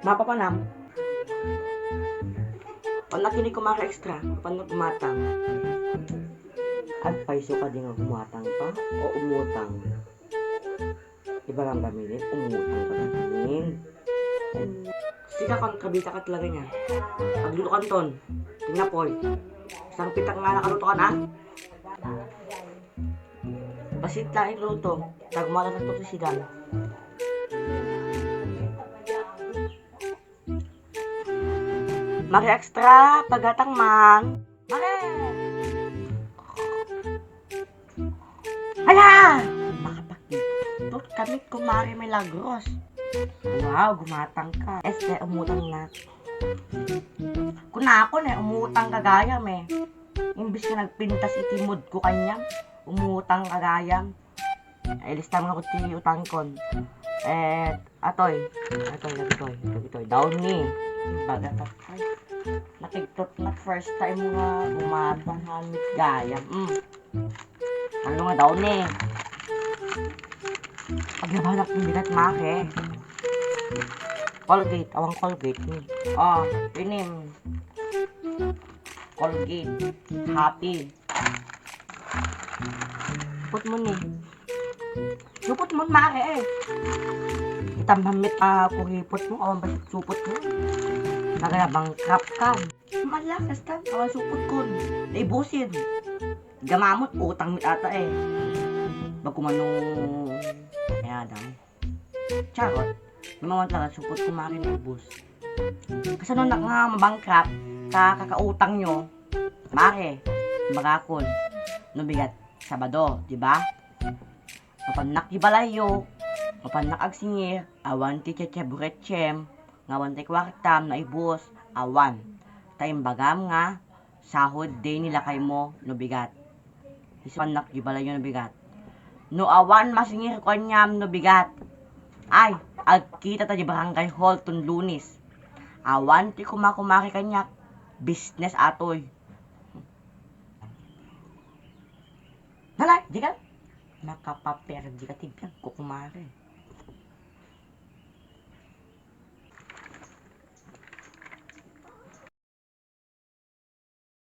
Mapapanam. Pag nakinig ko mga extra, paano gumatang? At paiso ka din nga gumatang pa o umutang? Iba lang gamitin, umutang ka na gamin. Sika kang kabita ka talaga niya. Pagluto kan ton, tinapoy. Isang pitak nga nakaluto ka na. Basit lang iluto, tagmala na ito sidan. Mari extra, pagatang man. Mari! Hala! Makapakipot kamit ko Mari Milagros. Wow, gumatang ka. Este, umutang na. Kuna ako na, umutang kagayam eh. Imbis ka nagpintas itimod ko kanyang, umutang kagayam. Ay, lista mga kuti utang kon. Atoy, daw ni. Bagat ay. Nakiktot na first time nga gumatang hamit gayam. Ano nga daw ni? Pag nabalak ng bigat make. Colgate, awang Colgate ni. Pinim. Colgate. Happy. Put mo ni. Supot mo make eh. Itambamit kuripot mo, awang basit supot mo. Nagalabang crap ka. Malakas ka, awang supot ko. Naibusin. Gamamot, utang mit ata eh. Bagkumano. Kaya daw. Charot. Mamawant lang, supot kumakin na ibus. Kasi nung mabangkrap, kakakautang nyo, mare, magakon, nubigat, Sabado, diba? Mapanak ibalayo, mapanak agsingir, awan ti checheburetchem, ngawan ti kwartam na ibus, awan. Tayong bagam nga, sahod day nila kay mo, nubigat. Panak ibalayo nubigat. No awan masingir ko nyam nubigat. Ay, agkita ta di barangay hall ton Lunis. Awan ti kumakumaki kanyak. Business atoy. Nalay, di ka? Makapaper, di ka tibiyag ko kumari.